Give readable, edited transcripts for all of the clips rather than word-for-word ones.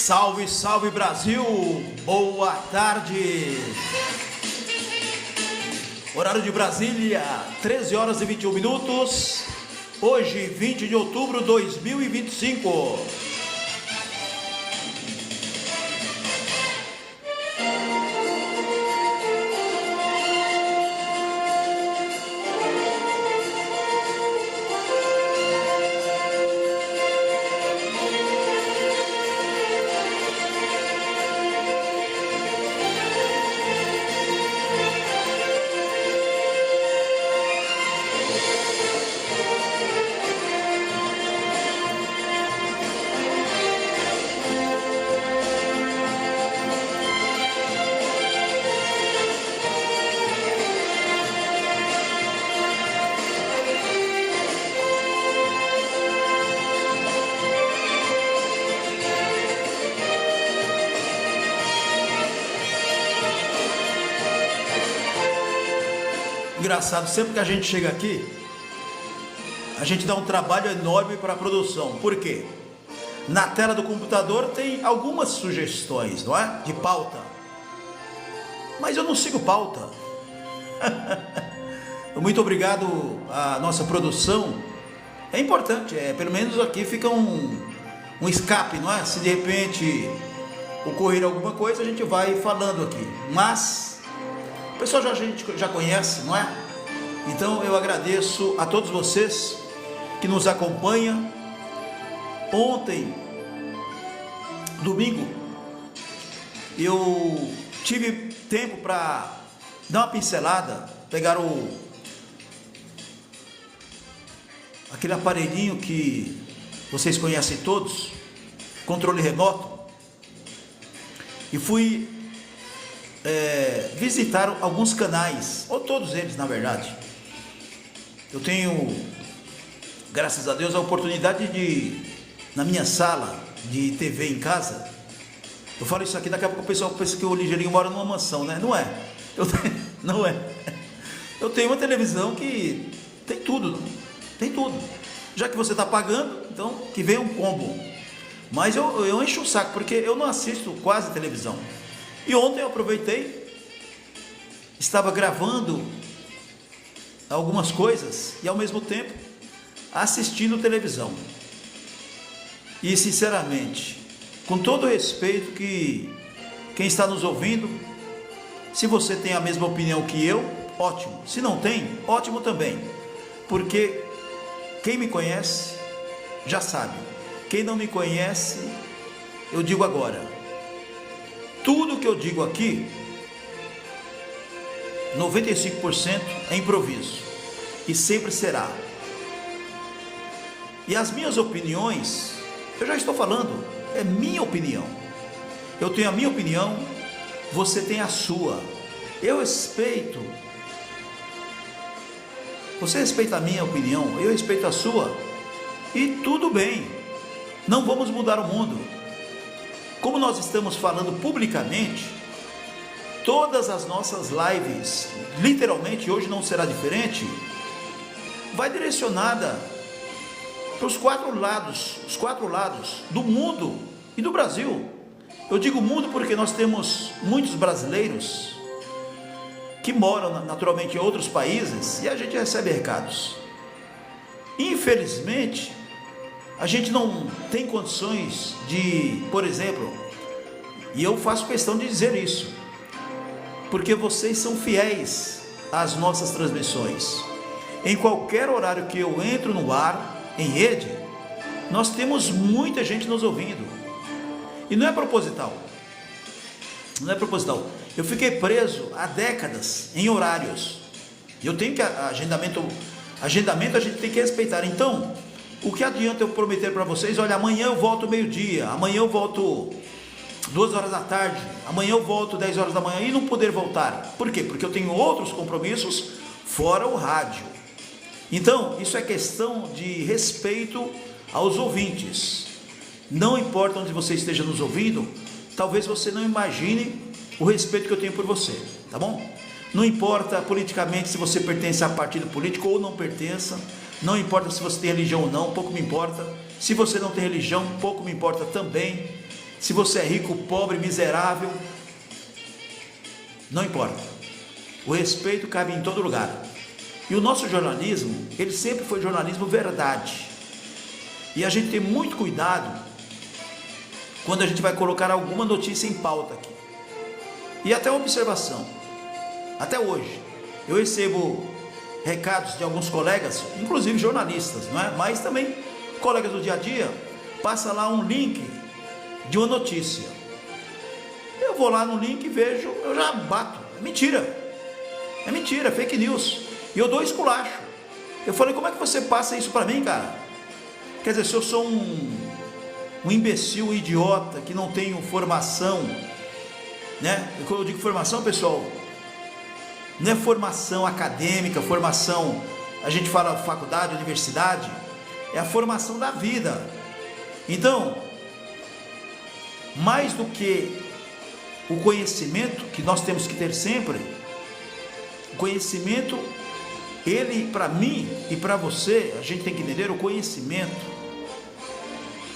Salve, salve Brasil! Boa tarde! Horário de Brasília, 13 horas e 21 minutos. Hoje, 20 de outubro de 2025. Engraçado, sempre que a gente chega aqui, a gente dá um trabalho enorme para a produção. Por quê? Na tela do computador tem algumas sugestões, não é? De pauta. Mas eu não sigo pauta. Muito obrigado à nossa produção. É importante, pelo menos aqui fica um escape, não é? Se de repente ocorrer alguma coisa, a gente vai falando aqui. Mas o pessoal a gente já conhece, não é? Então eu agradeço a todos vocês que nos acompanham. Ontem, domingo, eu tive tempo para dar uma pincelada, pegar aquele aparelhinho que vocês conhecem todos, controle remoto, e fui visitar alguns canais, ou todos eles na verdade. Eu tenho, graças a Deus, a oportunidade de, na minha sala de TV em casa, eu falo isso aqui, daqui a pouco o pessoal pensa que o Ligeirinho mora numa mansão, né? Não é, não é. Eu tenho uma televisão que tem tudo, tem tudo. Já que você está pagando, então que venha um combo. Mas eu encho o saco, porque eu não assisto quase televisão. E ontem eu aproveitei, estava gravando algumas coisas e ao mesmo tempo assistindo televisão. E sinceramente, com todo o respeito que quem está nos ouvindo, se você tem a mesma opinião que eu, ótimo. Se não tem, ótimo também. Porque quem me conhece já sabe. Quem não me conhece, eu digo agora. Tudo que eu digo aqui, 95% é improviso, e sempre será. E as minhas opiniões, eu já estou falando, é minha opinião. Eu tenho a minha opinião, você tem a sua. Eu respeito. Você respeita a minha opinião, eu respeito a sua, e tudo bem. Não vamos mudar o mundo. Como nós estamos falando publicamente, todas as nossas lives, literalmente hoje não será diferente, vai direcionada para os quatro lados do mundo e do Brasil. Eu digo mundo porque nós temos muitos brasileiros que moram naturalmente em outros países e a gente recebe recados. Infelizmente, a gente não tem condições de, por exemplo, e eu faço questão de dizer isso, porque vocês são fiéis às nossas transmissões. Em qualquer horário que eu entro no ar, em rede, nós temos muita gente nos ouvindo. E não é proposital. Não é proposital. Eu fiquei preso há décadas em horários. Eu tenho que, agendamento a gente tem que respeitar. Então, o que adianta eu prometer para vocês, olha, amanhã eu volto meio-dia, amanhã eu volto 2 horas da tarde, amanhã eu volto 10 horas da manhã e não poder voltar. Por quê? Porque eu tenho outros compromissos fora o rádio. Então, isso é questão de respeito aos ouvintes. Não importa onde você esteja nos ouvindo, talvez você não imagine o respeito que eu tenho por você, tá bom? Não importa politicamente se você pertence a partido político ou não pertença, não importa se você tem religião ou não, pouco me importa. Se você não tem religião, pouco me importa também. se você é rico, pobre, miserável, não importa. O respeito cabe em todo lugar. E o nosso jornalismo, ele sempre foi jornalismo verdade. E a gente tem muito cuidado quando a gente vai colocar alguma notícia em pauta aqui. E até uma observação, até hoje, eu recebo recados de alguns colegas, inclusive jornalistas, não é? Mas também colegas do dia a dia, passa lá um link de uma notícia. Eu vou lá no link e vejo, eu já bato. É mentira, é fake news. E eu dou esculacho. Eu falei, como é que você passa isso para mim, cara? Quer dizer, se eu sou um imbecil, um idiota, que não tenho formação, né? Quando eu digo formação, pessoal, não é formação acadêmica, formação, a gente fala faculdade, universidade, é a formação da vida. Então, mais do que o conhecimento que nós temos que ter sempre, o conhecimento, ele, para mim e para você, a gente tem que entender o conhecimento.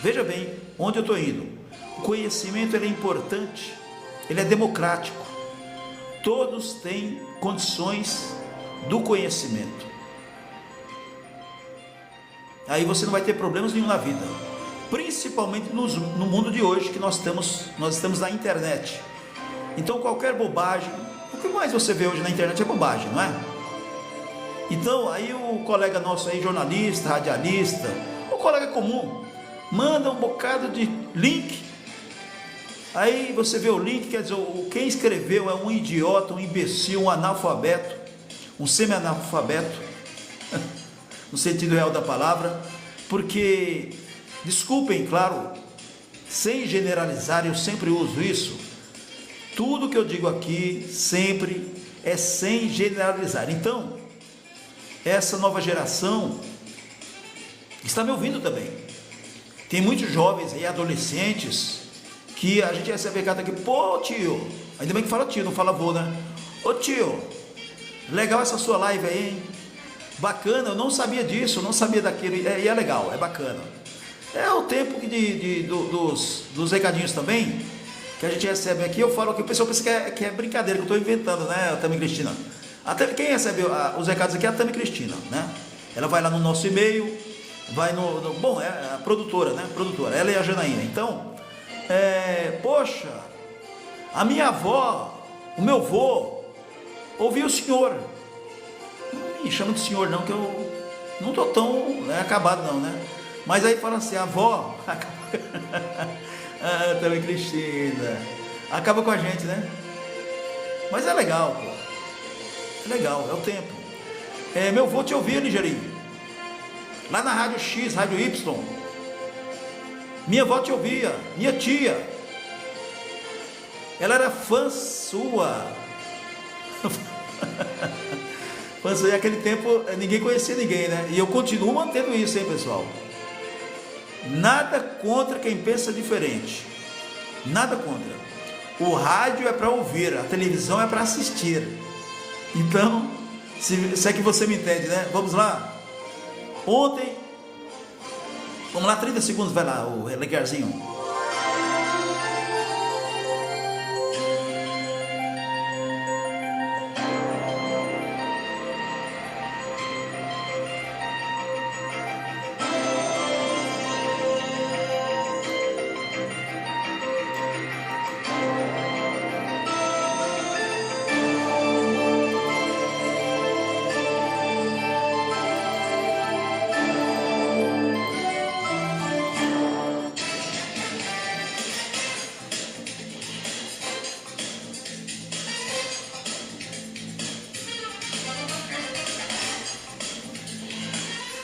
Veja bem onde eu estou indo. O conhecimento, ele é importante, ele é democrático. Todos têm condições do conhecimento. Aí você não vai ter problemas nenhum na vida, principalmente no mundo de hoje, que nós estamos na internet. Então qualquer bobagem, o que mais você vê hoje na internet é bobagem, não é? Então aí o colega nosso aí, jornalista, radialista, o colega comum, manda um bocado de link. Aí você vê o link, quer dizer, quem escreveu é um idiota, um imbecil, um analfabeto, um semi-analfabeto, no sentido real da palavra, porque, desculpem, claro, sem generalizar, eu sempre uso isso, tudo que eu digo aqui sempre é sem generalizar. Então, essa nova geração está me ouvindo também. Tem muitos jovens e adolescentes que a gente recebe recado aqui, pô tio, ainda bem que fala tio, não fala vô, né? Ô tio, legal essa sua live aí, hein? Bacana, eu não sabia disso, eu não sabia daquilo, e é legal, é bacana. É o tempo dos recadinhos também, que a gente recebe aqui, eu falo aqui, o pessoal pensa que é brincadeira, que eu estou inventando, né, Tami Cristina? Quem recebe os recados aqui é a Tami Cristina, né? Ela vai lá no nosso e-mail, vai bom, é a produtora, né? Produtora, ela e a Janaína. Então, poxa, a minha avó, o meu vô, ouviu o senhor. Não me chama de senhor não, que eu não estou tão acabado não, né? Mas aí fala assim, a avó, Tami Cristina, acaba com a gente, né? Mas é legal, pô. É legal, é o tempo. Meu vô te ouvia, Ligeirinho, lá na Rádio X, Rádio Y. Minha avó te ouvia, minha tia, ela era fã sua. Fã sua, e naquele tempo ninguém conhecia ninguém, né? E eu continuo mantendo isso, hein, pessoal? Nada contra quem pensa diferente, nada contra. O rádio é para ouvir, a televisão é para assistir. Então, se é que você me entende, né? Vamos lá. Ontem, vamos lá, 30 segundos, vai lá, o Legarzinho.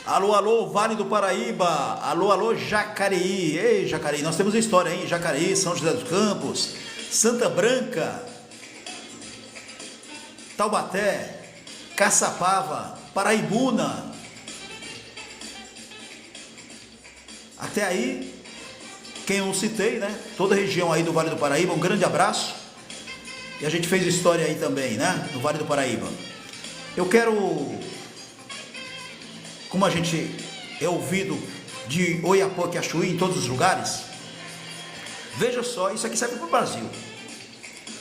Alô, alô, Vale do Paraíba, alô, alô, Jacareí, ei Jacareí, nós temos história, hein? Jacareí, São José dos Campos, Santa Branca, Taubaté, Caçapava, Paraibuna, até aí, quem eu citei, né? Toda a região aí do Vale do Paraíba, um grande abraço, e a gente fez história aí também, né? No Vale do Paraíba. Eu quero... Como a gente é ouvido de Oiapoque a Chuí em todos os lugares, Veja só, isso aqui serve para o Brasil.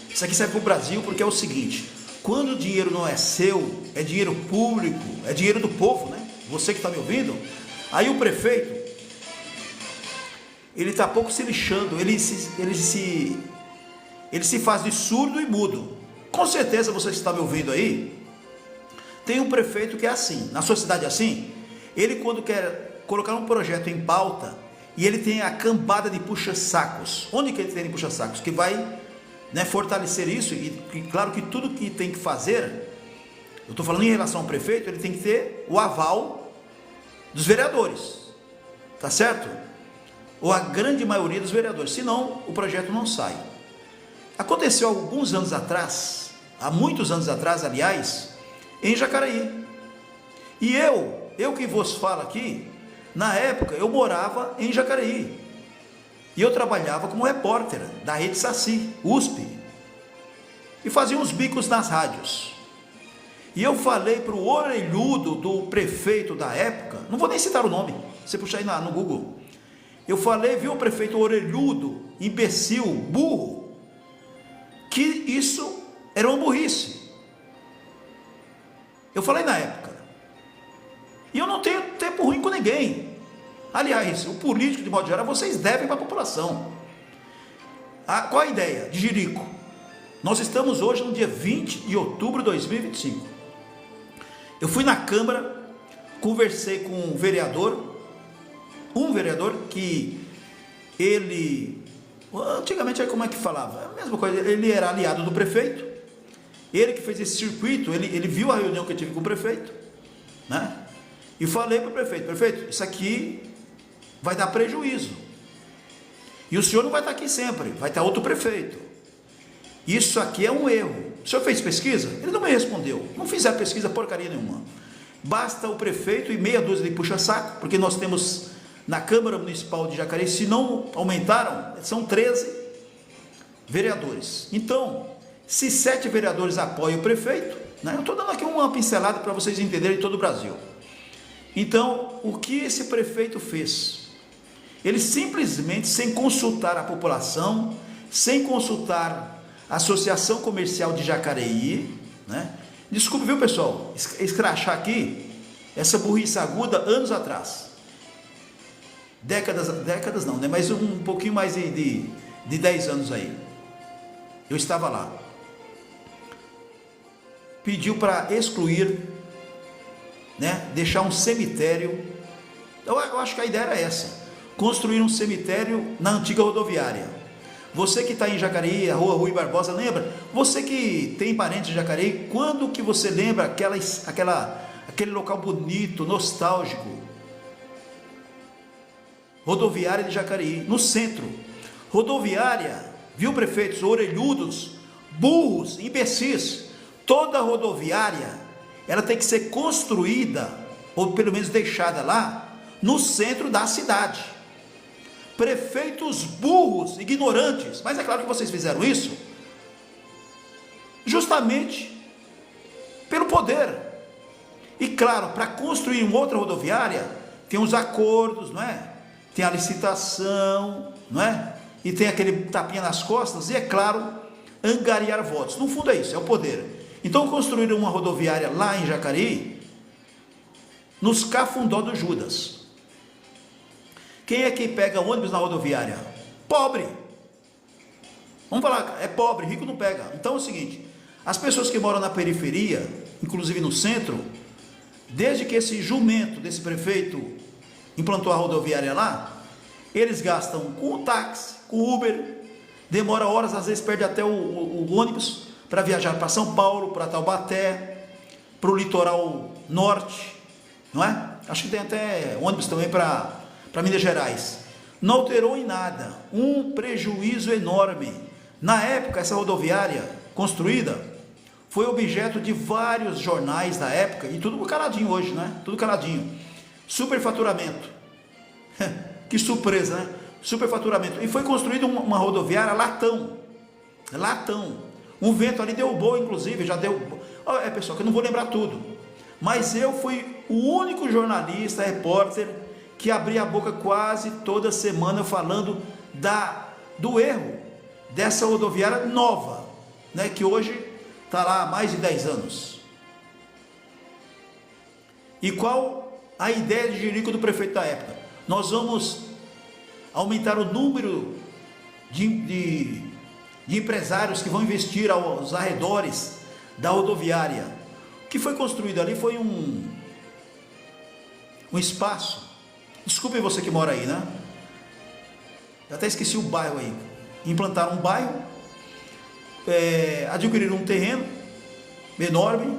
Isso aqui serve para o Brasil porque é o seguinte: quando o dinheiro não é seu, é dinheiro público, é dinheiro do povo, né? Você que está me ouvindo, aí o prefeito, ele está pouco se lixando, ele se faz de surdo e mudo. Com certeza você que está me ouvindo aí, tem um prefeito que é assim, na sua cidade é assim, ele quando quer colocar um projeto em pauta, e ele tem a cambada de puxa-sacos. Onde que ele tem puxa-sacos? Que vai, né, fortalecer isso, e claro que tudo que tem que fazer, eu estou falando em relação ao prefeito, ele tem que ter o aval dos vereadores, tá certo? Ou a grande maioria dos vereadores, senão o projeto não sai. Aconteceu alguns anos atrás, há muitos anos atrás, aliás, em Jacareí, e eu que vos falo aqui, na época eu morava em Jacareí, e eu trabalhava como repórter da Rede Saci, USP, e fazia uns bicos nas rádios. E eu falei para o orelhudo do prefeito da época, não vou nem citar o nome, você puxar aí no Google. Eu falei, viu, o prefeito orelhudo, imbecil, burro, que isso era uma burrice. Eu falei na época. E eu não tenho tempo ruim com ninguém. Aliás, o político, de modo geral, vocês devem para a população. Qual a ideia de Jerico? Nós estamos hoje no dia 20 de outubro de 2025. Eu fui na Câmara, conversei com um vereador que ele, antigamente, como é que falava? A mesma coisa, ele era aliado do prefeito, ele que fez esse circuito, ele viu a reunião que eu tive com o prefeito, né? E falei para o prefeito: prefeito, isso aqui vai dar prejuízo, e o senhor não vai estar aqui sempre, vai estar outro prefeito, isso aqui é um erro. O senhor fez pesquisa? Ele não me respondeu. Não fizeram pesquisa porcaria nenhuma. Basta o prefeito e meia dúzia de puxa-saco, porque nós temos na Câmara Municipal de Jacareí, se não aumentaram, são 13 vereadores. Então, se 7 vereadores apoiam o prefeito, né, eu estou dando aqui uma pincelada para vocês entenderem todo o Brasil. Então, o que esse prefeito fez? Ele simplesmente, sem consultar a população, sem consultar a Associação Comercial de Jacareí, né? Desculpe, viu, pessoal, escrachar aqui, essa burrice aguda, anos atrás, décadas não, né? Mas um pouquinho mais de 10 anos aí, eu estava lá, pediu para excluir, né? Deixar um cemitério. Eu acho que a ideia era essa, construir um cemitério na antiga rodoviária. Você que está em Jacareí, a rua Rui Barbosa, lembra? Você que tem parentes em Jacareí, quando que você lembra aquele local bonito, nostálgico? Rodoviária de Jacareí, no centro. Rodoviária, viu, prefeitos orelhudos, burros, imbecis? Toda rodoviária, ela tem que ser construída, ou pelo menos deixada lá, no centro da cidade. Prefeitos burros, ignorantes, mas é claro que vocês fizeram isso justamente pelo poder. E claro, para construir uma outra rodoviária, tem os acordos, não é? Tem a licitação, não é? E tem aquele tapinha nas costas, e é claro, angariar votos. No fundo é isso, é o poder. Então construíram uma rodoviária lá em Jacareí, nos Cafundó do Judas. Quem é que pega ônibus na rodoviária? Pobre. Vamos falar, é pobre, rico não pega. Então é o seguinte, as pessoas que moram na periferia, inclusive no centro, desde que esse jumento desse prefeito implantou a rodoviária lá, eles gastam com o táxi, com o Uber, demora horas, às vezes perde até o ônibus para viajar para São Paulo, para Taubaté, para o litoral norte, não é? Acho que tem até ônibus também para Minas Gerais. Não alterou em nada, um prejuízo enorme. Na época, essa rodoviária construída foi objeto de vários jornais da época, e tudo caladinho hoje, né? Tudo caladinho. Superfaturamento. Que surpresa, né? Superfaturamento. E foi construída uma rodoviária latão. Um vento ali derrubou, inclusive, já deu... pessoal, que eu não vou lembrar tudo. Mas eu fui o único jornalista, repórter, que abria a boca quase toda semana falando da do erro dessa rodoviária nova, né, que hoje está lá há mais de 10 anos. E qual a ideia de jirico do prefeito da época? Nós vamos aumentar o número de empresários que vão investir aos arredores da rodoviária. O que foi construído ali foi um espaço. Desculpe você que mora aí, né? Eu até esqueci o bairro aí. Implantaram um bairro, adquiriram um terreno enorme,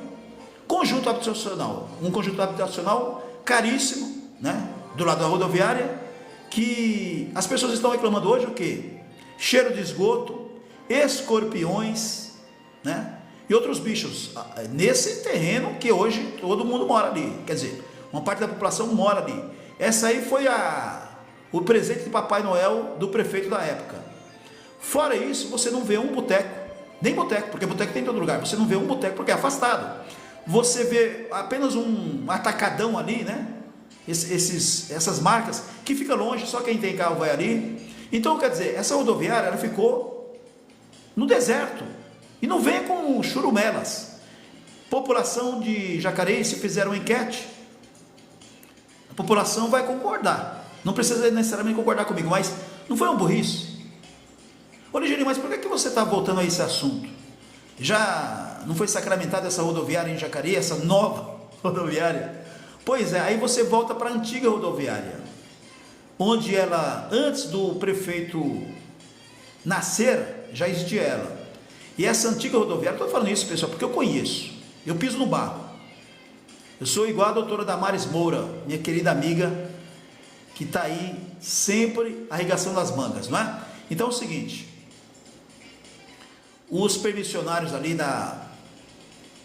conjunto habitacional, um conjunto habitacional caríssimo, né? Do lado da rodoviária, que as pessoas estão reclamando hoje o quê? Cheiro de esgoto, escorpiões, né? E outros bichos, nesse terreno que hoje todo mundo mora ali, quer dizer, uma parte da população mora ali. Essa aí foi o presente de Papai Noel do prefeito da época. Fora isso, você não vê um boteco, nem boteco, porque boteco tem em todo lugar, você não vê um boteco porque é afastado. Você vê apenas um atacadão ali, né? Essas marcas que fica longe, só quem tem carro vai ali. Então, quer dizer, essa rodoviária ela ficou no deserto e não vem com churumelas. População de Jacareí, se fizer uma enquete, a população vai concordar. Não precisa necessariamente concordar comigo, mas não foi um burrice? Ô Ligeirinho, mas por que você está voltando a esse assunto? Já não foi sacramentada essa rodoviária em Jacareí, essa nova rodoviária? Pois é, aí você volta para a antiga rodoviária, onde ela, antes do prefeito nascer, já existia ela. E essa antiga rodoviária, estou falando isso, pessoal, porque eu conheço, eu piso no barro. Eu sou igual a doutora Damares Moura, minha querida amiga, que está aí sempre arregaçando as mangas, não é? Então é o seguinte, os permissionários ali da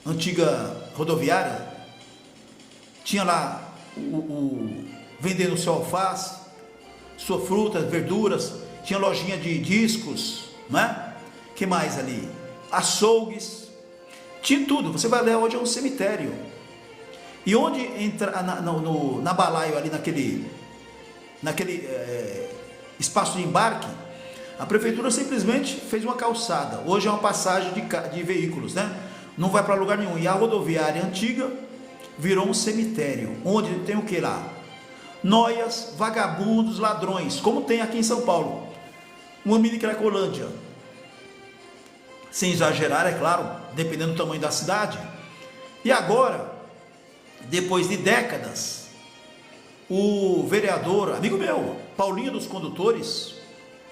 antiga rodoviária, tinha lá vendendo seu alface, sua fruta, verduras, tinha lojinha de discos, não é? Que mais ali? Açougues, tinha tudo. Você vai ler hoje é um cemitério. E onde entra na balaio ali naquele espaço de embarque, a prefeitura simplesmente fez uma calçada. Hoje é uma passagem de veículos, né? Não vai para lugar nenhum. E a rodoviária antiga virou um cemitério, onde tem o que lá? Noias, vagabundos, ladrões, como tem aqui em São Paulo, uma mini Cracolândia, sem exagerar, é claro, dependendo do tamanho da cidade. E agora, depois de décadas, o vereador, amigo meu, Paulinho dos Condutores,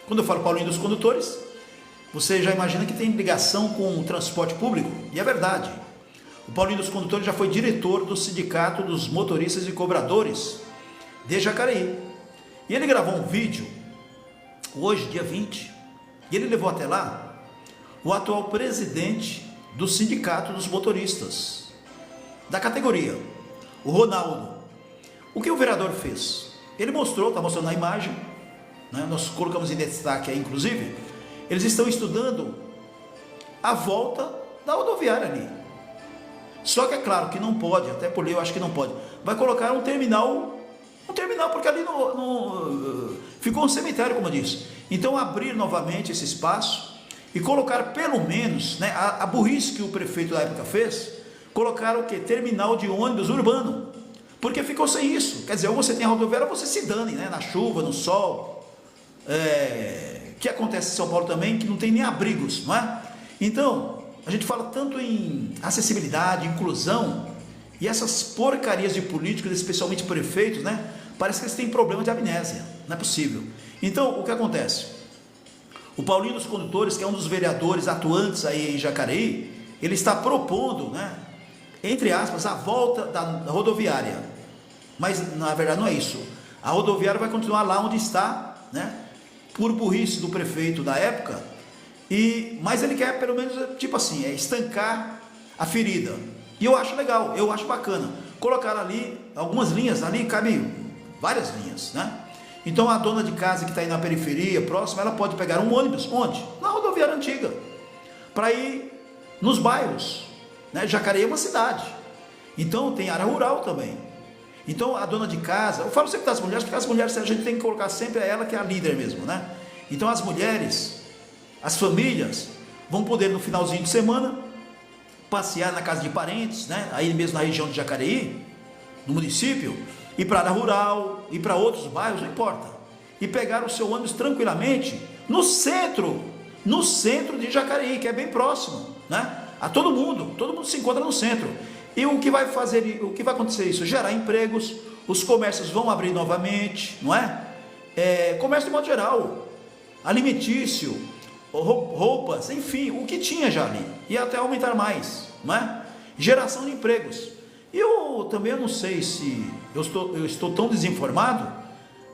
quando eu falo Paulinho dos Condutores, você já imagina que tem ligação com o transporte público, e é verdade. O Paulinho dos Condutores já foi diretor do Sindicato dos Motoristas e Cobradores de Jacareí. E ele gravou um vídeo, hoje, dia 20, e ele levou até lá o atual presidente do Sindicato dos Motoristas, da categoria, o Ronaldo. O que o vereador fez? Ele mostrou, está mostrando na imagem, né? Nós colocamos em destaque aí, inclusive, eles estão estudando a volta da rodoviária ali. Só que é claro que não pode, até por lei eu acho que não pode. Vai colocar um terminal, porque ali ficou um cemitério, como eu disse. Então abrir novamente esse espaço e colocar pelo menos, né, a burrice que o prefeito da época fez, colocar o que? Terminal de ônibus urbano. Porque ficou sem isso. Quer dizer, ou você tem a rodoviária, ou você se dane, né, na chuva, no sol. Que acontece em São Paulo também, que não tem nem abrigos, não é? Então, a gente fala tanto em acessibilidade, inclusão, e essas porcarias de políticos, especialmente prefeitos, né? Parece que eles têm problema de amnésia, não é possível. Então, o que acontece? O Paulinho dos Condutores, que é um dos vereadores atuantes aí em Jacareí, ele está propondo, né, entre aspas, a volta da rodoviária. Mas, na verdade, não é isso. A rodoviária vai continuar lá onde está, né, por burrice do prefeito da época, mas ele quer, pelo menos, tipo assim, estancar a ferida. E eu acho legal, eu acho bacana. Colocar ali, algumas linhas, ali cabe várias linhas, né? Então a dona de casa que está aí na periferia, próxima, ela pode pegar um ônibus, onde? Na rodoviária antiga, para ir nos bairros, né? Jacareí é uma cidade, então tem área rural também. Então a dona de casa, eu falo sempre das mulheres, porque as mulheres a gente tem que colocar sempre ela que é a líder mesmo, né? Então as mulheres, as famílias vão poder no finalzinho de semana passear na casa de parentes, né? Aí mesmo na região de Jacareí, no município, ir para a área rural, ir para outros bairros, não importa, e pegar o seu ônibus tranquilamente no centro de Jacareí, que é bem próximo, né? A todo mundo se encontra no centro. E o que vai acontecer isso? Gerar empregos, os comércios vão abrir novamente, não é? Comércio de modo geral, alimentício, roupas, enfim, o que tinha já ali, e até aumentar mais, não é? Geração de empregos. E eu também não sei se eu estou tão desinformado.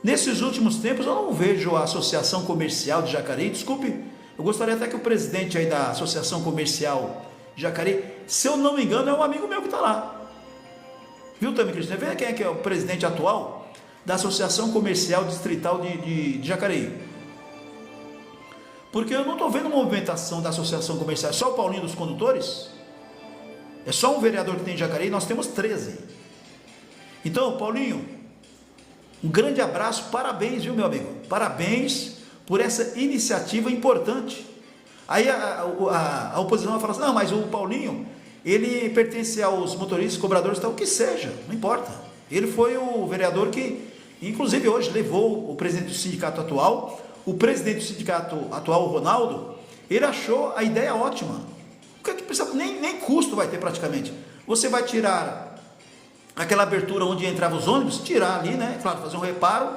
Nesses últimos tempos eu não vejo a Associação Comercial de Jacareí, desculpe, eu gostaria até que o presidente aí da Associação Comercial de Jacareí, se eu não me engano, é um amigo meu que está lá, viu, também, Cristina? Vê quem é que é o presidente atual da Associação Comercial Distrital de Jacareí, porque eu não estou vendo movimentação da Associação Comercial. É só o Paulinho dos Condutores? É só um vereador que tem em Jacareí? Nós temos 13. Então, Paulinho, um grande abraço, parabéns, viu, meu amigo? Parabéns por essa iniciativa importante. Aí a oposição vai falar assim: não, mas o Paulinho, ele pertence aos motoristas, cobradores, tal, o que seja, não importa. Ele foi o vereador que, inclusive hoje, levou o presidente do sindicato atual. O presidente do sindicato atual, o Ronaldo, ele achou a ideia ótima. O que é que precisa? Nem custo vai ter praticamente. Você vai tirar aquela abertura onde entravam os ônibus, tirar ali, né? Claro, fazer um reparo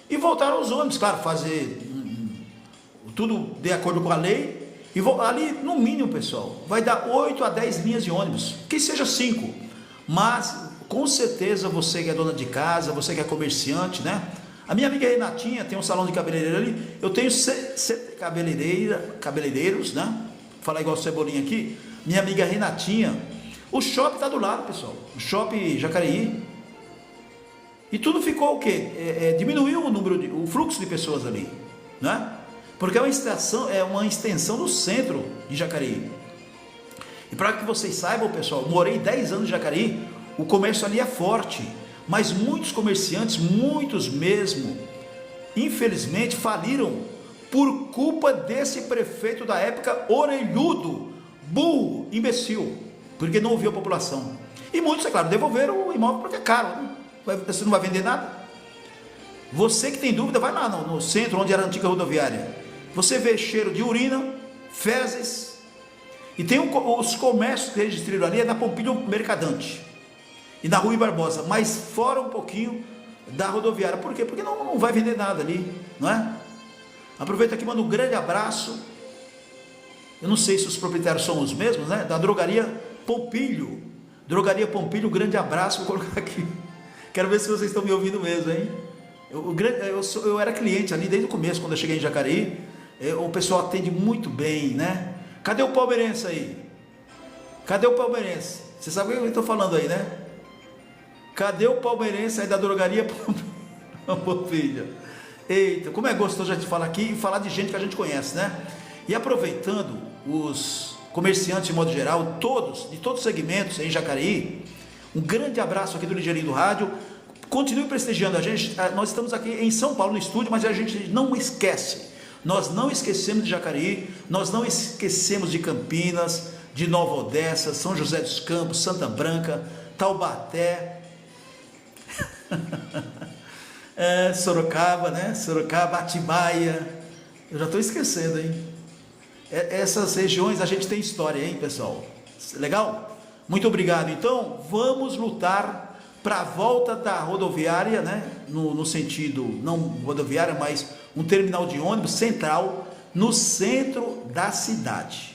e voltar aos ônibus, claro, fazer tudo de acordo com a lei. E ali, no mínimo, pessoal, vai dar 8 a 10 linhas de ônibus, que seja 5. Mas, com certeza, você que é dona de casa, você que é comerciante, né? A minha amiga Renatinha tem um salão de cabeleireiro ali. Eu tenho cabeleireiros, né? Vou falar igual Cebolinha aqui. Minha amiga Renatinha. O shopping está do lado, pessoal. O shopping Jacareí. E tudo ficou o quê? Diminuiu o fluxo de pessoas ali, né? Porque é uma extensão do centro de Jacareí. E para que vocês saibam, pessoal, morei 10 anos em Jacareí. O comércio ali é forte. Mas muitos comerciantes, muitos mesmo, infelizmente faliram por culpa desse prefeito da época, orelhudo, burro, imbecil, porque não ouviu a população. E muitos, é claro, devolveram o imóvel porque é caro, né? Você não vai vender nada. Você que tem dúvida, vai lá no centro, onde era a antiga rodoviária. Você vê cheiro de urina, fezes, e tem os comércios que registraram ali, é na Pompílio Mercadante e na Rui Barbosa, mas fora um pouquinho da rodoviária. Por quê? Porque não vai vender nada ali, não é? Aproveito aqui, mando um grande abraço. Eu não sei se os proprietários são os mesmos, né? Da Drogaria Pompílio. Drogaria Pompílio, grande abraço. Vou colocar aqui. Quero ver se vocês estão me ouvindo mesmo, hein? Eu era cliente ali desde o começo, quando eu cheguei em Jacareí. O pessoal atende muito bem, né? Cadê o palmeirense aí? Cadê o palmeirense? Você sabe o que eu estou falando aí, né? Cadê o palmeirense aí da Drogaria Pompílio? Eita, como é gostoso a gente falar aqui e falar de gente que a gente conhece, né? E aproveitando, os comerciantes de modo geral, de todos os segmentos em Jacareí, um grande abraço aqui do Ligeirinho do Rádio. Continue prestigiando a gente. Nós estamos aqui em São Paulo no estúdio, mas a gente não esquece. Nós não esquecemos de Jacareí, nós não esquecemos de Campinas, de Nova Odessa, São José dos Campos, Santa Branca, Taubaté, Sorocaba, né? Sorocaba, Atibaia. Eu já estou esquecendo, hein? Essas regiões a gente tem história, hein, pessoal? Legal? Muito obrigado. Então, vamos lutar para a volta da rodoviária, né? No sentido, não rodoviária, mas um terminal de ônibus central no centro da cidade.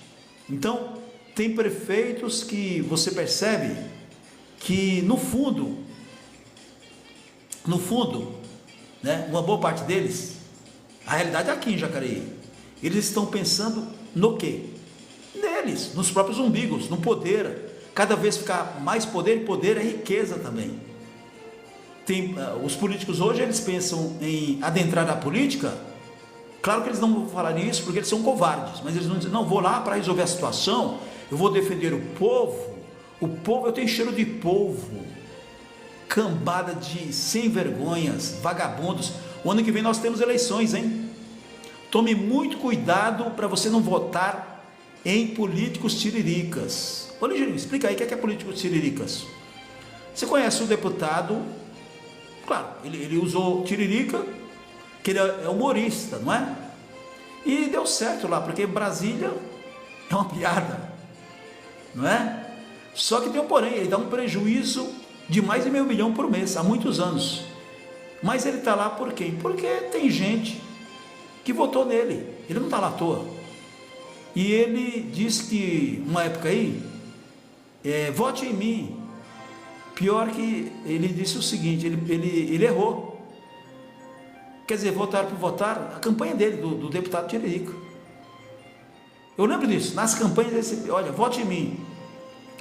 Então, tem prefeitos que você percebe que no fundo, né, uma boa parte deles, a realidade é aqui em Jacareí, eles estão pensando no quê? Neles, nos próprios umbigos, no poder. Cada vez ficar mais poder, e poder é riqueza também. Os políticos hoje, eles pensam em adentrar a política. Claro que eles não vão falar isso porque eles são covardes, mas eles não dizem: não, vou lá para resolver a situação, eu vou defender o povo, eu tenho cheiro de povo, cambada de sem vergonhas, vagabundos. O ano que vem nós temos eleições, hein? Tome muito cuidado para você não votar em políticos tiriricas. Ô Ligeirinho, explica aí o que é políticos tiriricas. Você conhece o deputado, claro, ele usou tiririca, que ele é humorista, não é? E deu certo lá, porque Brasília é uma piada, não é? Só que tem um porém, ele dá um prejuízo de mais de R$500 mil por mês, há muitos anos. Mas ele está lá por quê? Porque tem gente que votou nele, ele não está lá à toa. E ele disse que, uma época aí, vote em mim. Pior que ele disse o seguinte, ele errou. Quer dizer, votar por votar, a campanha dele, do deputado Tiririca. Eu lembro disso, nas campanhas desse, olha, vote em mim.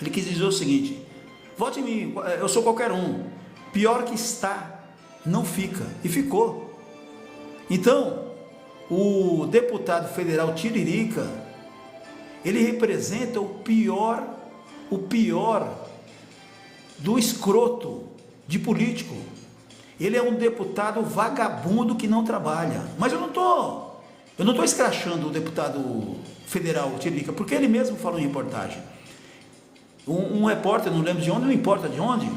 Ele quis dizer o seguinte, vote em mim, eu sou qualquer um. Pior que está, não fica. E ficou. Então, o deputado federal Tiririca, ele representa o pior do escroto de político. Ele é um deputado vagabundo que não trabalha. Mas eu não estou escrachando o deputado federal Tiririca, porque ele mesmo falou em reportagem. Um repórter, não lembro de onde, não importa de onde,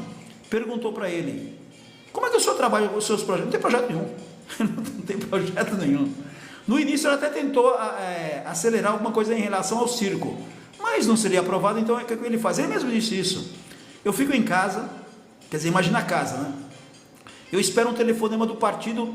perguntou para ele, como é que o senhor trabalha com os seus projetos? Não tem projeto nenhum. Não tem projeto nenhum. No início ele até tentou acelerar alguma coisa em relação ao circo, mas não seria aprovado, então o que ele faz? Ele mesmo disse isso. Eu fico em casa, quer dizer, imagina a casa, né? Eu espero um telefonema do partido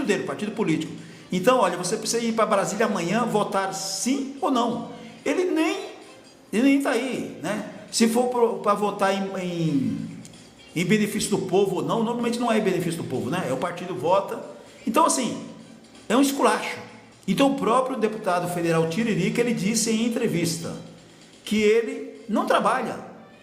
dele, partido político. Então, olha, você precisa ir para Brasília amanhã, votar sim ou não. Ele nem está aí, né? Se for para votar em benefício do povo ou não, normalmente não é em benefício do povo, né? O partido vota. Então, assim, é um esculacho. Então, o próprio deputado federal Tiririca, ele disse em entrevista que ele não trabalha.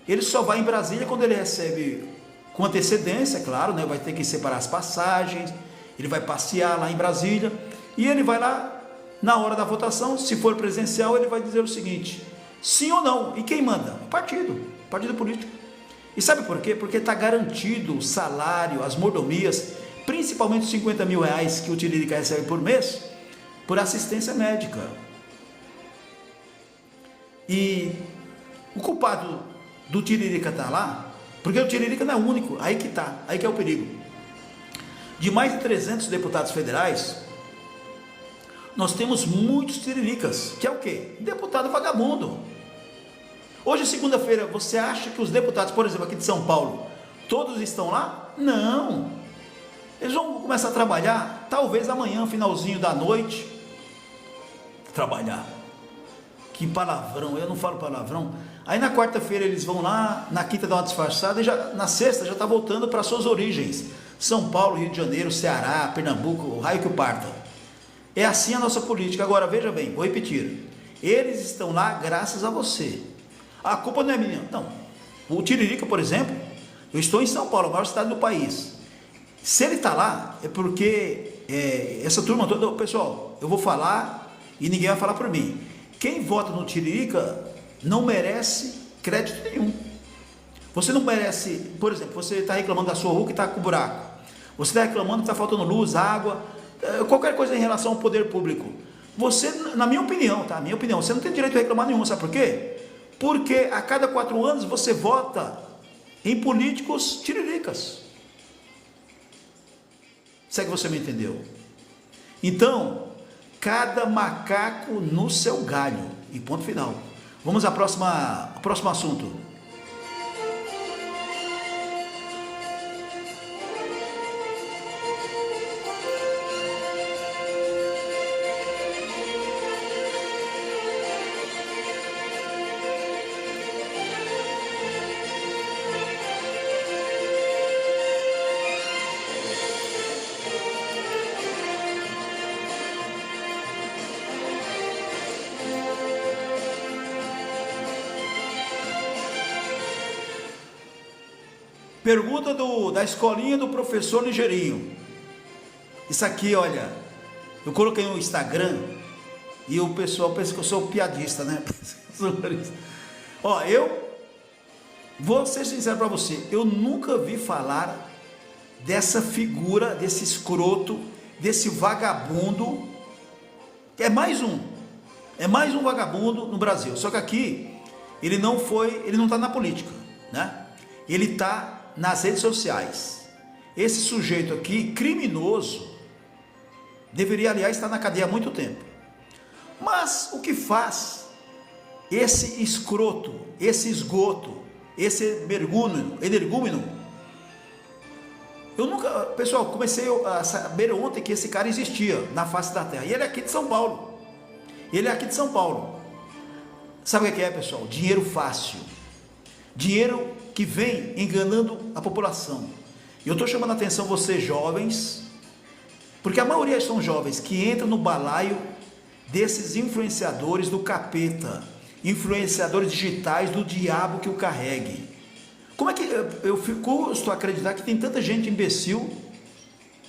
Ele só vai em Brasília quando ele recebe com antecedência, claro, né? Vai ter que separar as passagens, ele vai passear lá em Brasília, e ele vai lá, na hora da votação, se for presencial, ele vai dizer o seguinte, sim ou não, e quem manda? O partido político. E sabe por quê? Porque está garantido o salário, as mordomias, principalmente os R$50 mil que o Tiririca recebe por mês, por assistência médica. E o culpado do Tiririca está lá, porque o Tiririca não é o único, aí que está, aí que é o perigo. De mais de 300 deputados federais, nós temos muitos tiriricas, que é o quê? Deputado vagabundo. Hoje, segunda-feira, você acha que os deputados, por exemplo, aqui de São Paulo, todos estão lá? Não. Eles vão começar a trabalhar, talvez amanhã, finalzinho da noite, trabalhar. Que palavrão, eu não falo palavrão. Aí na quarta-feira eles vão lá, na quinta dá uma disfarçada, e na sexta já está voltando para suas origens. São Paulo, Rio de Janeiro, Ceará, Pernambuco, o raio que o parta. É assim a nossa política. Agora, veja bem, vou repetir. Eles estão lá graças a você. A culpa não é minha. Não. O Tiririca, por exemplo, eu estou em São Paulo, a maior cidade do país. Se ele está lá, é porque essa turma toda, pessoal, eu vou falar e ninguém vai falar por mim. Quem vota no Tiririca não merece crédito nenhum. Você não merece, por exemplo, você está reclamando da sua rua que está com buraco. Você está reclamando que está faltando luz, água, qualquer coisa em relação ao poder público. Você, na minha opinião, tá? Minha opinião, você não tem direito a reclamar nenhum, sabe por quê? Porque a cada 4 anos você vota em políticos tiriricas. Se é que você me entendeu. Então, cada macaco no seu galho. E ponto final. Vamos ao próximo assunto. Pergunta da escolinha do professor Ligeirinho. Isso aqui, olha, eu coloquei no Instagram e o pessoal pensa que eu sou piadista, né? Ó, eu vou ser sincero para você, eu nunca vi falar dessa figura, desse escroto, desse vagabundo É mais um vagabundo no Brasil. Só que aqui ele não está na política, né? Ele está nas redes sociais. Esse sujeito aqui, criminoso, deveria, aliás, estar na cadeia há muito tempo. Mas o que faz esse escroto, esse esgoto, esse energúmeno? Eu nunca, pessoal, comecei a saber ontem que esse cara existia na face da terra. E ele é aqui de São Paulo. Sabe o que é, pessoal? Dinheiro fácil. Dinheiro que vem enganando a população. E eu estou chamando a atenção vocês jovens, porque a maioria são jovens que entram no balaio desses influenciadores do capeta, influenciadores digitais do diabo que o carregue. Como é que eu custo acreditar que tem tanta gente imbecil?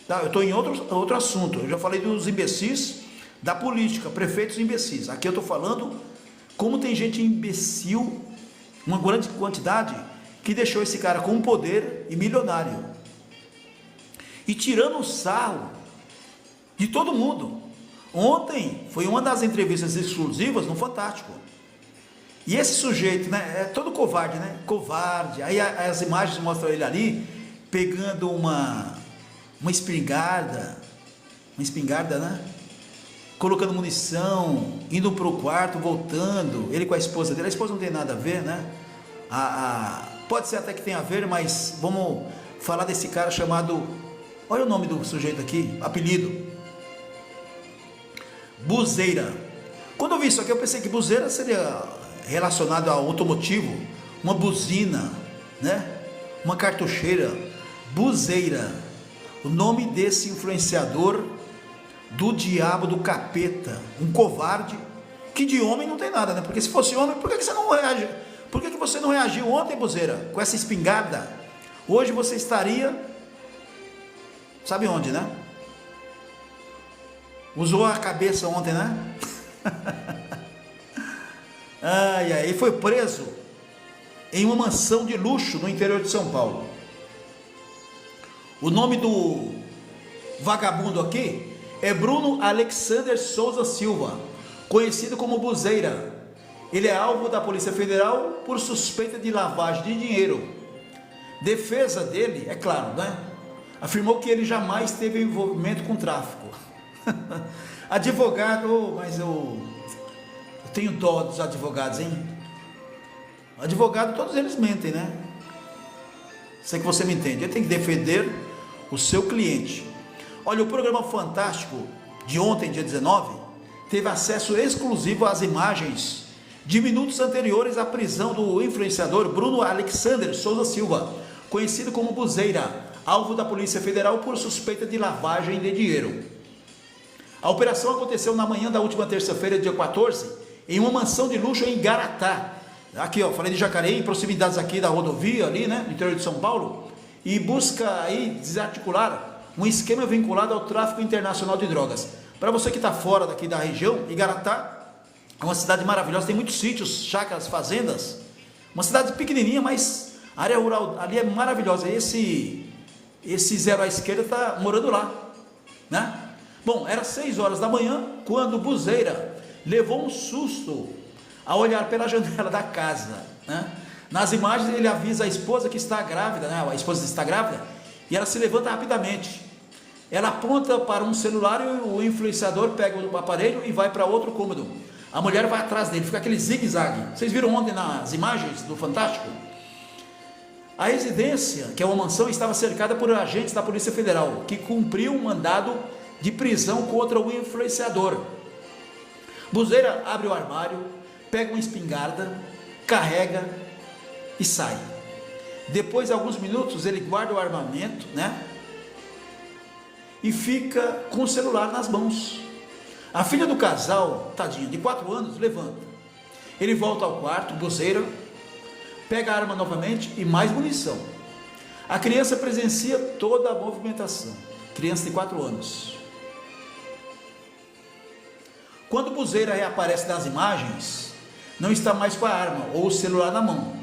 Tá? Eu estou em outro assunto. Eu já falei dos imbecis da política, prefeitos imbecis. Aqui eu estou falando como tem gente imbecil, uma grande quantidade, que deixou esse cara com poder e milionário, e tirando o sarro de todo mundo. Ontem foi uma das entrevistas exclusivas no Fantástico. E esse sujeito, né, é todo covarde, né? Covarde. Aí as imagens mostram ele ali pegando uma espingarda, né? Colocando munição, indo para o quarto, voltando. Ele com a esposa dele. A esposa não tem nada a ver, né? Pode ser até que tenha a ver, mas vamos falar desse cara chamado. Olha o nome do sujeito aqui, apelido. Buzeira. Quando eu vi isso aqui, eu pensei que buzeira seria relacionado ao automotivo, uma buzina, né? Uma cartucheira. Buzeira, o nome desse influenciador do diabo, do capeta, um covarde, que de homem não tem nada, né? Porque se fosse homem, por que você não reage? Por que você não reagiu ontem, buzeira, com essa espingarda? Hoje você estaria, sabe onde, né? Usou a cabeça ontem, né? E foi preso em uma mansão de luxo no interior de São Paulo. O nome do vagabundo aqui é Bruno Alexander Souza Silva, conhecido como Buzeira. Ele é alvo da Polícia Federal por suspeita de lavagem de dinheiro. Defesa dele, é claro, né? Afirmou que ele jamais teve envolvimento com tráfico. Advogado, mas eu tenho dó dos advogados, hein? Advogado, todos eles mentem, né? Sei que você me entende. Ele tem que defender o seu cliente. Olha, o programa Fantástico de ontem, dia 19, teve acesso exclusivo às imagens de minutos anteriores à prisão do influenciador Bruno Alexander Souza Silva, conhecido como Buzeira, alvo da Polícia Federal por suspeita de lavagem de dinheiro. A operação aconteceu na manhã da última terça-feira, dia 14, em uma mansão de luxo em Garatá. Aqui, ó, falei de Jacareí, em proximidades aqui da rodovia, ali, né, no interior de São Paulo, e busca aí desarticular um esquema vinculado ao tráfico internacional de drogas. Para você que está fora daqui da região, Igaratá é uma cidade maravilhosa, tem muitos sítios, chácaras, fazendas, uma cidade pequenininha, mas a área rural ali é maravilhosa. Esse zero à esquerda está morando lá, né? Bom, era 6 horas da manhã, quando Buzeira levou um susto ao olhar pela janela da casa, né? Nas imagens ele avisa a esposa que está grávida, né? A esposa está grávida, e ela se levanta rapidamente. Ela aponta para um celular e o influenciador pega o aparelho e vai para outro cômodo. A mulher vai atrás dele, fica aquele zigue-zague. Vocês viram ontem nas imagens do Fantástico? A residência, que é uma mansão, estava cercada por agentes da Polícia Federal, que cumpriu um mandado de prisão contra o influenciador. Buzeira abre o armário, pega uma espingarda, carrega e sai. Depois de alguns minutos, ele guarda o armamento, né? E fica com o celular nas mãos. A filha do casal, tadinha, de 4 anos, levanta. Ele volta ao quarto, Buzeira, pega a arma novamente e mais munição. A criança presencia toda a movimentação. Criança de 4 anos. Quando Buzeira reaparece nas imagens, não está mais com a arma ou o celular na mão.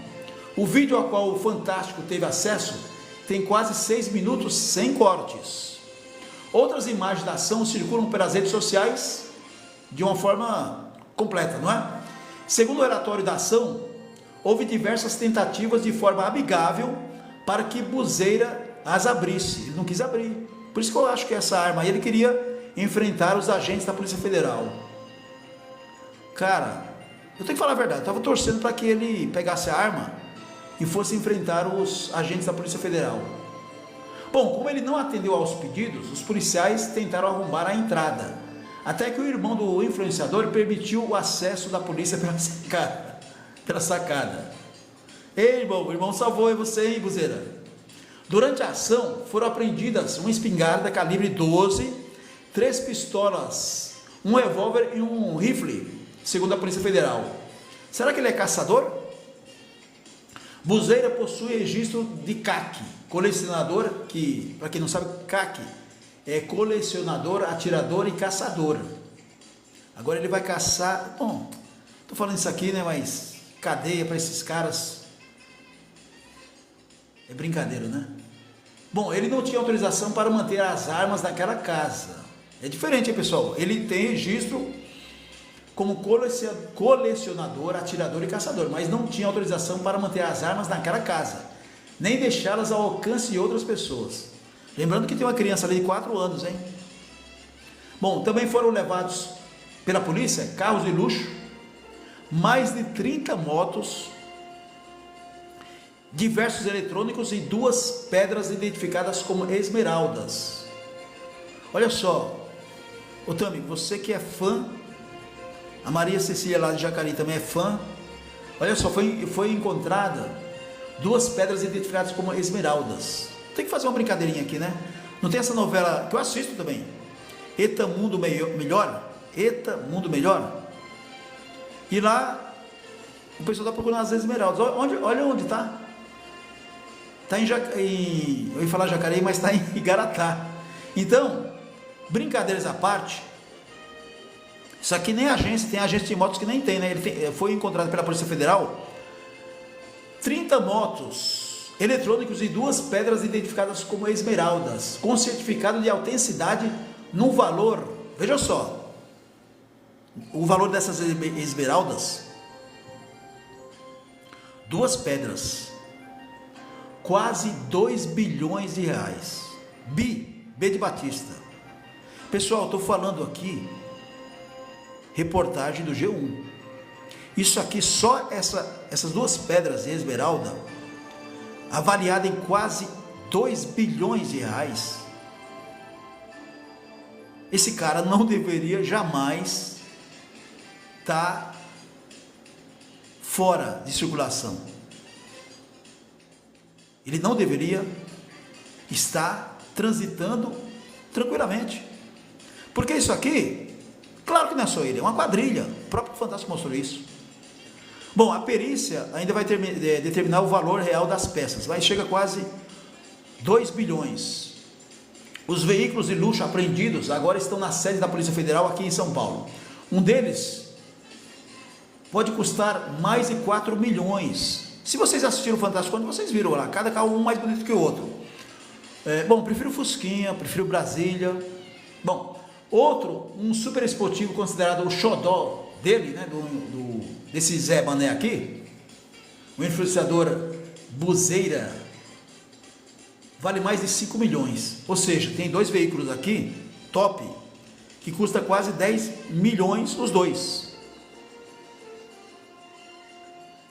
O vídeo ao qual o Fantástico teve acesso tem quase 6 minutos sem cortes. Outras imagens da ação circulam pelas redes sociais de uma forma completa, não é? Segundo o relatório da ação, houve diversas tentativas de forma amigável para que Buzeira as abrisse. Ele não quis abrir. Por isso que eu acho que essa arma aí, ele queria enfrentar os agentes da Polícia Federal. Cara, eu tenho que falar a verdade, eu estava torcendo para que ele pegasse a arma e fosse enfrentar os agentes da Polícia Federal. Bom, como ele não atendeu aos pedidos, os policiais tentaram arrombar a entrada, até que o irmão do influenciador permitiu o acesso da polícia pela sacada. Ei, irmão, o irmão salvou você, hein, Buzeira? Durante a ação, foram apreendidas uma espingarda calibre 12, 3 pistolas, um revólver e um rifle, segundo a Polícia Federal. Será que ele é caçador? Buzeira possui registro de CAC, colecionador, que, para quem não sabe, CAC é colecionador, atirador e caçador. Agora ele vai caçar, bom, estou falando isso aqui, né, mas cadeia para esses caras é brincadeira, né? Bom, ele não tinha autorização para manter as armas naquela casa. É diferente, hein, pessoal? Ele tem registro como colecionador, atirador e caçador, mas não tinha autorização para manter as armas naquela casa, nem deixá-las ao alcance de outras pessoas. Lembrando que tem uma criança ali de 4 anos, hein? Bom, também foram levados pela polícia carros de luxo, mais de 30 motos, diversos eletrônicos e 2 pedras identificadas como esmeraldas. Olha só, ô Tami, você que é fã, a Maria Cecília lá de Jacareí também é fã. Olha só, foi encontrada 2 pedras identificadas como esmeraldas. Tem que fazer uma brincadeirinha aqui, né? Não tem essa novela que eu assisto também, Eita Mundo Melhor? Eita Mundo Melhor? E lá o pessoal está procurando as esmeraldas. Olha onde está. Está eu ia falar Jacareí, mas está em Igaratá. Então, brincadeiras à parte, isso aqui nem agência, tem agência de motos que nem tem, né? Foi encontrado pela Polícia Federal 30 motos eletrônicos e 2 pedras identificadas como esmeraldas, com certificado de autenticidade no valor, veja só, o valor dessas esmeraldas, 2 pedras, quase 2 bilhões de reais. B de Batista. Pessoal, estou falando aqui, reportagem do G1. Isso aqui, só essas 2 pedras de esmeralda, avaliada em quase 2 bilhões de reais. Esse cara não deveria jamais estar fora de circulação. Ele não deveria estar transitando tranquilamente. Porque isso aqui, claro que não é só ele, é uma quadrilha. O próprio Fantástico mostrou isso. Bom, a perícia ainda vai determinar o valor real das peças, mas chega a quase 2 bilhões. Os veículos de luxo apreendidos agora estão na sede da Polícia Federal aqui em São Paulo. Um deles pode custar mais de 4 milhões. Se vocês assistiram o Fantástico, vocês viram lá, cada carro um mais bonito que o outro. Bom, prefiro Fusquinha, prefiro Brasília. Bom, outro, um super esportivo considerado o xodó dele, né, desse Zé Mané aqui, o influenciador Buzeira, vale mais de 5 milhões. Ou seja, tem 2 veículos aqui, top, que custa quase 10 milhões os 2.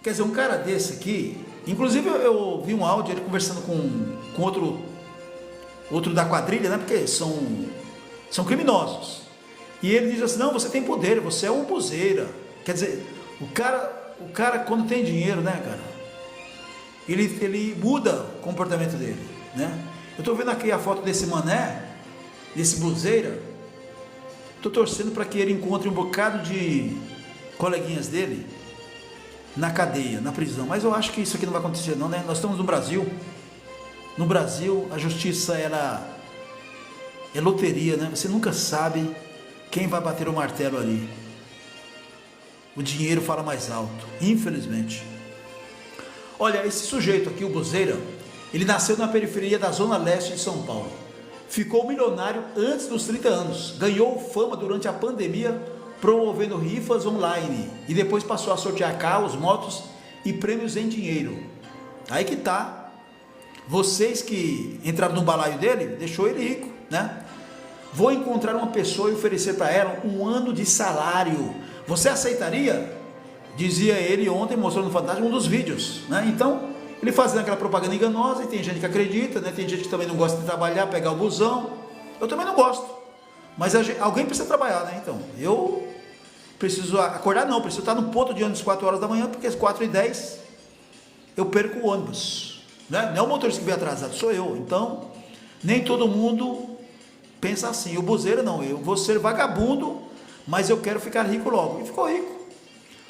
Quer dizer, um cara desse aqui, inclusive eu vi um áudio ele conversando com outro da quadrilha, né? Porque são criminosos. E ele diz assim: não, você tem poder, você é um buzeira. Quer dizer, o cara quando tem dinheiro, né, cara, ele muda o comportamento dele, né? Eu estou vendo aqui a foto desse mané, desse buzeira. Estou torcendo para que ele encontre um bocado de coleguinhas dele na cadeia, na prisão, mas eu acho que isso aqui não vai acontecer não, né? Nós estamos no Brasil. No Brasil a justiça ela é loteria, né? Você nunca sabe quem vai bater o martelo ali. O dinheiro fala mais alto, infelizmente. Olha, esse sujeito aqui, o Buzeira, ele nasceu na periferia da zona leste de São Paulo. Ficou milionário antes dos 30 anos, ganhou fama durante a pandemia promovendo rifas online e depois passou a sortear carros, motos e prêmios em dinheiro. Aí que tá. Vocês que entraram no balaio dele, deixou ele rico, né? Vou encontrar uma pessoa e oferecer para ela 1 ano de salário. Você aceitaria? Dizia ele ontem, mostrando no Fantástico um dos vídeos, né? Então, ele fazendo aquela propaganda enganosa, e tem gente que acredita, né? Tem gente que também não gosta de trabalhar, pegar o busão. Eu também não gosto. Mas alguém precisa trabalhar, né? Então, eu preciso acordar, não, preciso estar no ponto de ônibus 4 horas da manhã, porque às 4h10 eu perco o ônibus, né? Não é o motorista que vem atrasado, sou eu. Então, nem todo mundo pensa assim. O buzeiro não, eu vou ser vagabundo, mas eu quero ficar rico logo. E ficou rico.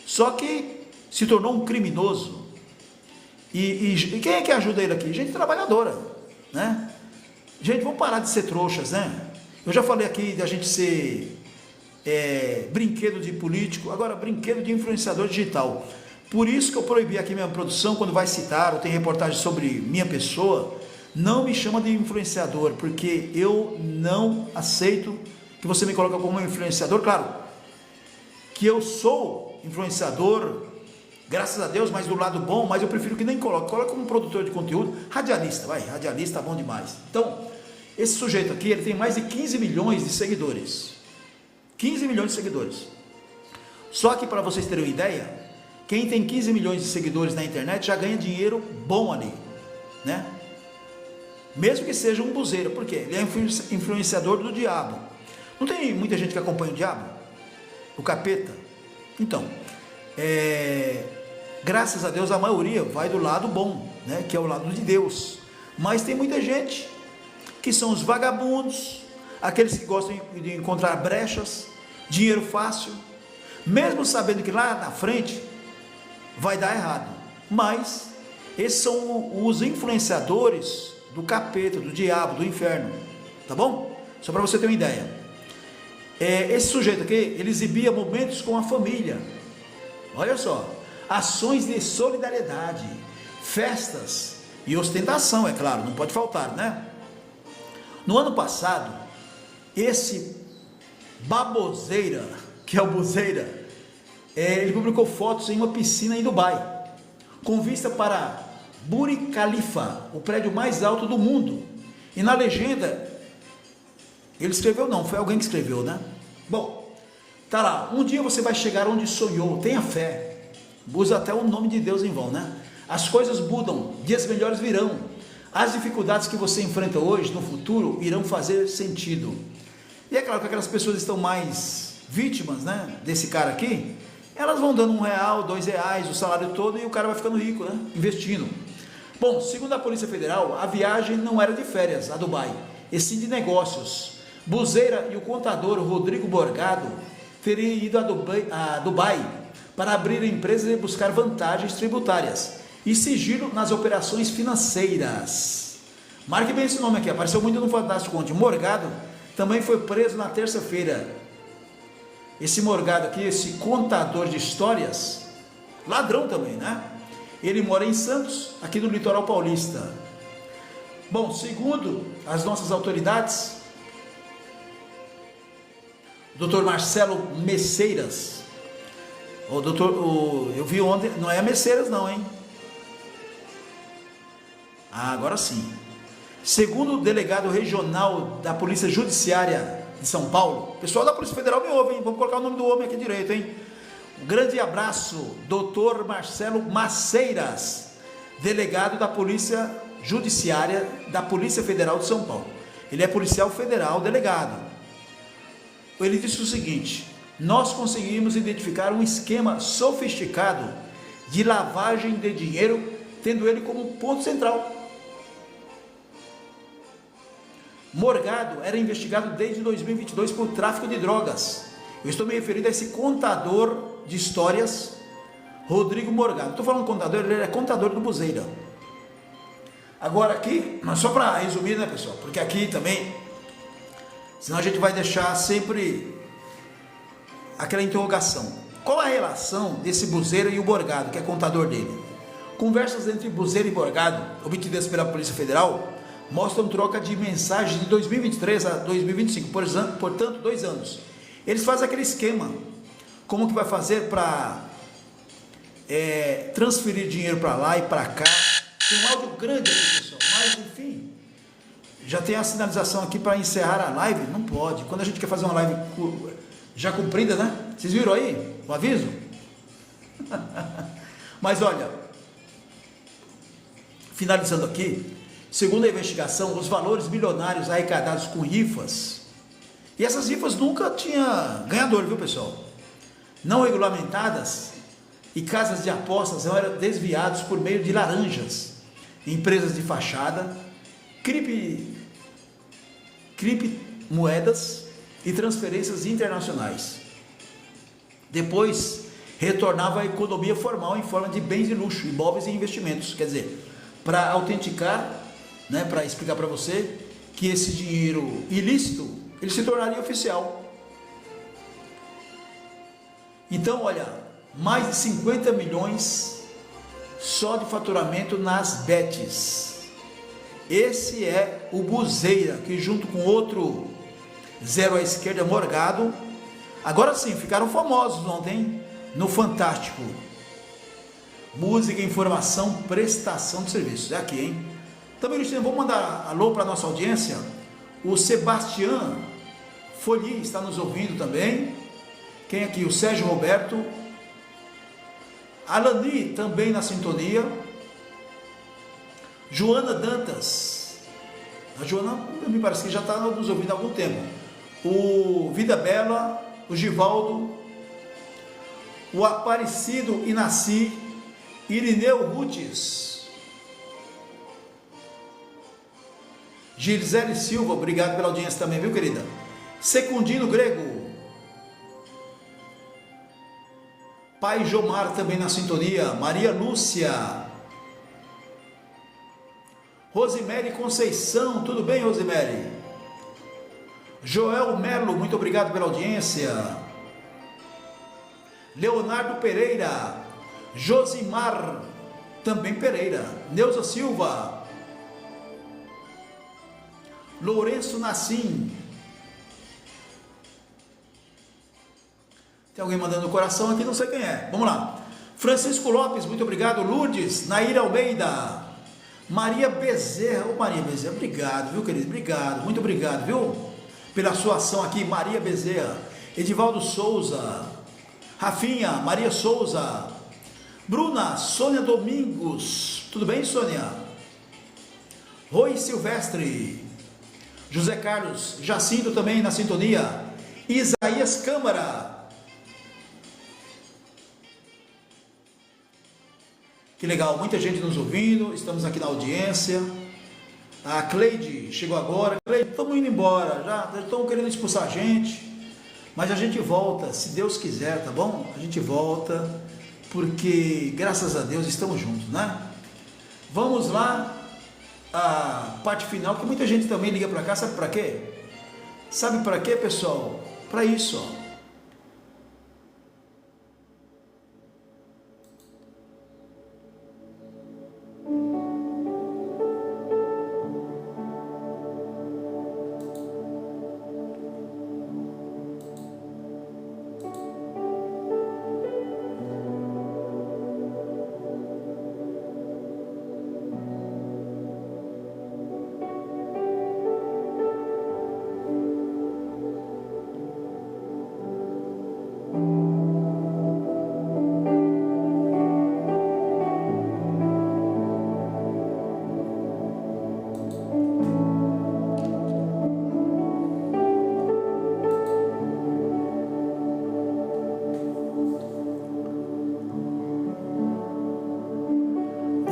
Só que se tornou um criminoso. E quem é que ajuda ele aqui? Gente trabalhadora, né? Gente, vamos parar de ser trouxas, né? Eu já falei aqui de a gente ser brinquedo de político, agora brinquedo de influenciador digital. Por isso que eu proibi aqui minha produção, quando vai citar ou tem reportagem sobre minha pessoa, não me chama de influenciador, porque eu não aceito que você me coloque como influenciador. Claro, que eu sou influenciador, graças a Deus, mas do lado bom, mas eu prefiro que nem coloque como produtor de conteúdo, radialista, radialista bom demais. Então, esse sujeito aqui, ele tem mais de 15 milhões de seguidores, 15 milhões de seguidores, só que para vocês terem uma ideia, quem tem 15 milhões de seguidores na internet já ganha dinheiro bom ali, né? Mesmo que seja um buzeiro, por quê? Ele é influenciador do diabo. Não tem muita gente que acompanha o diabo? O capeta? Então, graças a Deus a maioria vai do lado bom, né? Que é o lado de Deus. Mas tem muita gente que são os vagabundos, aqueles que gostam de encontrar brechas, dinheiro fácil, mesmo sabendo que lá na frente vai dar errado. Mas esses são os influenciadores do capeta, do diabo, do inferno, tá bom? Só para você ter uma ideia. Esse sujeito aqui, ele exibia momentos com a família, olha só, ações de solidariedade, festas e ostentação, é claro, não pode faltar, né? No ano passado, esse baboseira, que é o buzeira, ele publicou fotos em uma piscina em Dubai, com vista para Burj Khalifa, o prédio mais alto do mundo. E na legenda, ele escreveu, não, foi alguém que escreveu, né? Bom, tá lá, um dia você vai chegar onde sonhou, tenha fé. Usa até o nome de Deus em vão, né? As coisas mudam, dias melhores virão. As dificuldades que você enfrenta hoje, no futuro, irão fazer sentido. E é claro que aquelas pessoas estão mais vítimas, né, desse cara aqui, elas vão dando R$1, R$2, o salário todo, e o cara vai ficando rico, né, investindo. Bom, segundo a Polícia Federal, a viagem não era de férias a Dubai, e sim de negócios. Buzeira e o contador Rodrigo Morgado teriam ido a Dubai para abrir empresas e buscar vantagens tributárias e sigilo nas operações financeiras. Marque bem esse nome aqui, apareceu muito no Fantástico ontem. Morgado também foi preso na terça-feira. Esse Morgado aqui, esse contador de histórias, ladrão também, né? Ele mora em Santos, aqui no litoral paulista. Bom, segundo as nossas autoridades, o Dr. Marcelo Messeiras, eu vi ontem, não é Messeiras não, hein? Ah, agora sim. Segundo o delegado regional da Polícia Judiciária de São Paulo, pessoal da Polícia Federal me ouve, hein? Vamos colocar o nome do homem aqui direito, hein? Um grande abraço, Dr. Marcelo Maceiras, delegado da Polícia Judiciária da Polícia Federal de São Paulo. Ele é policial federal, delegado. Ele disse o seguinte: nós conseguimos identificar um esquema sofisticado de lavagem de dinheiro, tendo ele como ponto central. Morgado era investigado desde 2022 por tráfico de drogas. Eu estou me referindo a esse contador de histórias, Rodrigo Morgado. Estou falando contador, ele é contador do Buzeira. Agora aqui, mas só para resumir, né, pessoal? Porque aqui também, senão a gente vai deixar sempre aquela interrogação. Qual a relação desse Buzeira e o Morgado, que é contador dele? Conversas entre Buzeira e Morgado, obtidas pela Polícia Federal, mostram troca de mensagens de 2023 a 2025, portanto, 2 anos. Eles fazem aquele esquema Como que vai fazer para transferir dinheiro para lá e para cá? Tem um áudio grande aqui, pessoal, mas enfim, já tem a sinalização aqui para encerrar a live. Não pode, quando a gente quer fazer uma live já cumprida, né? Vocês viram aí o aviso? Mas olha, finalizando aqui, segundo a investigação, os valores milionários arrecadados com rifas, e essas rifas nunca tinha ganhador, viu, pessoal? Não regulamentadas, e casas de apostas eram desviados por meio de laranjas, empresas de fachada, criptomoedas e transferências internacionais. Depois retornava à economia formal em forma de bens de luxo, imóveis e investimentos. Quer dizer, para autenticar, né, para explicar para você que esse dinheiro ilícito, ele se tornaria oficial. Então, olha, mais de 50 milhões só de faturamento nas bets. Esse é o Buzeira, que junto com outro zero à esquerda, Morgado, agora sim, ficaram famosos ontem no Fantástico. Música, informação, prestação de serviços. É aqui, hein? Também, vamos mandar alô para a nossa audiência. O Sebastião Folli está nos ouvindo também. Quem aqui? O Sérgio Roberto. Alani também na sintonia. Joana Dantas. A Joana, me parece que já está nos ouvindo há algum tempo. O Vida Bela, o Givaldo, o Aparecido Inaci, Irineu Rutes, Gisele Silva, obrigado pela audiência também, viu, querida? Secundino Grego, Pai Jomar também na sintonia, Maria Lúcia, Rosemary Conceição, tudo bem, Rosemary? Joel Merlo, muito obrigado pela audiência. Leonardo Pereira, Josimar, também Pereira, Neuza Silva, Lourenço Nassim. Tem alguém mandando no coração aqui, não sei quem é. Vamos lá. Francisco Lopes, muito obrigado. Lourdes, Naira Almeida, Maria Bezerra. Ô Maria Bezerra, obrigado, viu, querido? Obrigado, muito obrigado, viu? Pela sua ação aqui, Maria Bezerra. Edivaldo Souza, Rafinha, Maria Souza, Bruna, Sônia Domingos, tudo bem, Sônia? Rui Silvestre, José Carlos, Jacinto também na sintonia, Isaías Câmara, que legal, muita gente nos ouvindo, estamos aqui na audiência. A Cleide chegou agora. Cleide, estamos indo embora, já estão querendo expulsar a gente, mas a gente volta, se Deus quiser, tá bom? A gente volta, porque graças a Deus estamos juntos, né? Vamos lá, a parte final, que muita gente também liga para cá, sabe para quê? Sabe para quê, pessoal? Para isso, ó.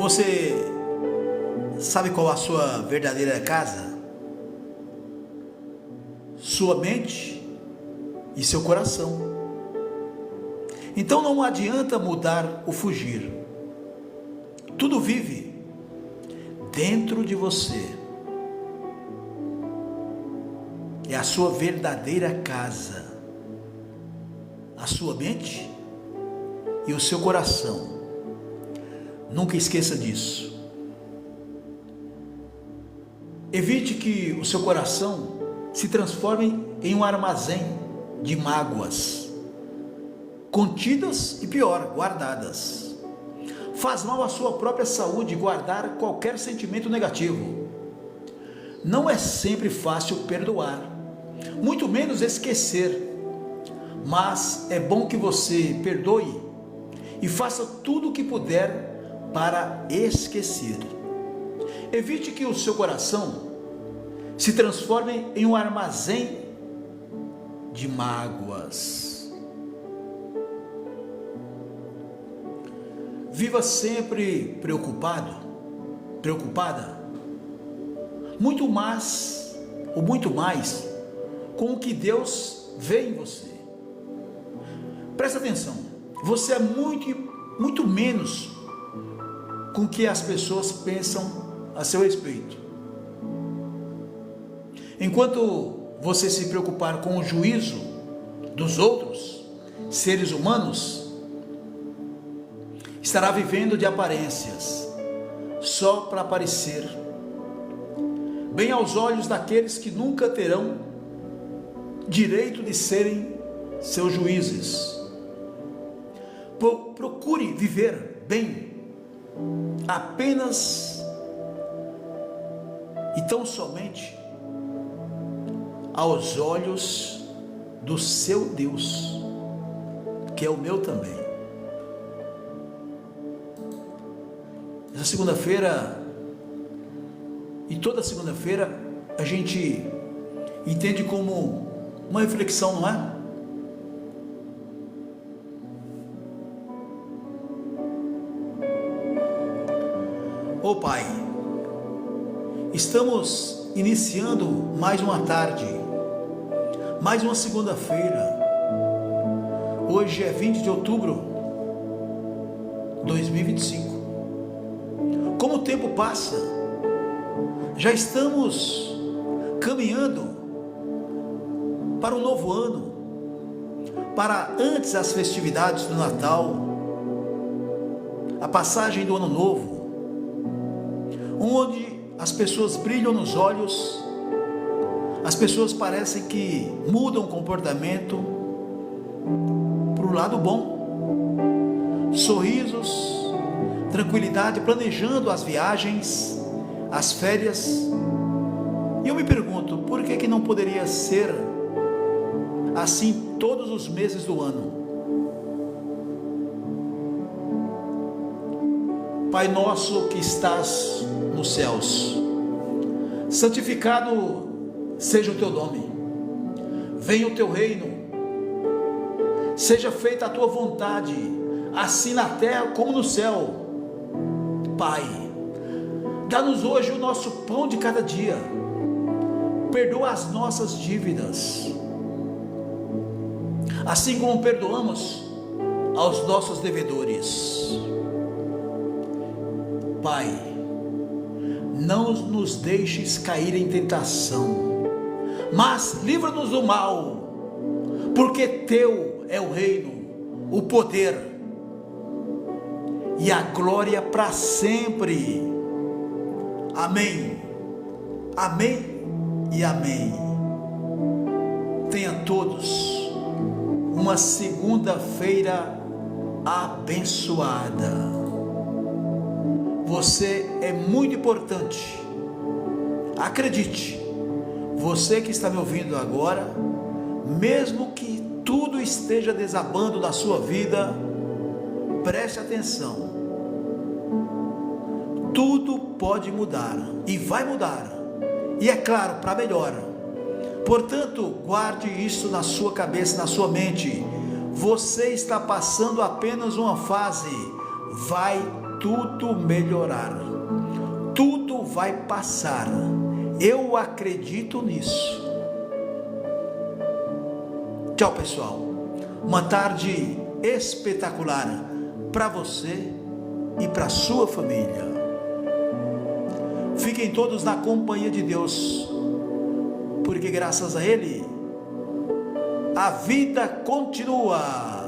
Você sabe qual a sua verdadeira casa? Sua mente e seu coração. Então não adianta mudar ou fugir. Tudo vive dentro de você. É a sua verdadeira casa. A sua mente e o seu coração. Nunca esqueça disso. Evite que o seu coração se transforme em um armazém de mágoas, contidas e pior, guardadas. Faz mal à sua própria saúde guardar qualquer sentimento negativo. Não é sempre fácil perdoar, muito menos esquecer, mas é bom que você perdoe e faça tudo o que puder para esquecer. Evite que o seu coração se transforme em um armazém de mágoas. Viva sempre preocupado, preocupada, muito mais com o que Deus vê em você. Presta atenção, você é muito menos com o que as pessoas pensam a seu respeito. Enquanto você se preocupar com o juízo dos outros seres humanos, estará vivendo de aparências, só para aparecer, bem aos olhos daqueles que nunca terão direito de serem seus juízes. Procure viver bem, apenas e tão somente aos olhos do seu Deus, que é o meu também. Essa segunda-feira e toda segunda-feira a gente entende como uma reflexão, não é? Ô Pai, estamos iniciando mais uma tarde, mais uma segunda-feira. Hoje é 20 de outubro de 2025. Como o tempo passa, já estamos caminhando para um novo ano, para antes as festividades do Natal, a passagem do Ano Novo, onde as pessoas brilham nos olhos, as pessoas parecem que mudam o comportamento para o lado bom, sorrisos, tranquilidade, planejando as viagens, as férias. E eu me pergunto, por que não poderia ser assim todos os meses do ano? Pai nosso que estás nos céus, santificado seja o teu nome, venha o teu reino, seja feita a tua vontade, assim na terra como no céu. Pai, dá-nos hoje o nosso pão de cada dia, perdoa as nossas dívidas, assim como perdoamos aos nossos devedores. Pai, não nos deixes cair em tentação, mas livra-nos do mal, porque teu é o reino, o poder e a glória para sempre. Amém, amém e amém. Tenha todos uma segunda-feira abençoada. Você é muito importante. Acredite, você que está me ouvindo agora, mesmo que tudo esteja desabando na sua vida, preste atenção. Tudo pode mudar e vai mudar, e é claro, para melhor. Portanto, guarde isso na sua cabeça, na sua mente. Você está passando apenas uma fase, vai tudo melhorar, tudo vai passar, eu acredito nisso. Tchau pessoal, uma tarde espetacular para você e para sua família. Fiquem todos na companhia de Deus, porque graças a Ele a vida continua.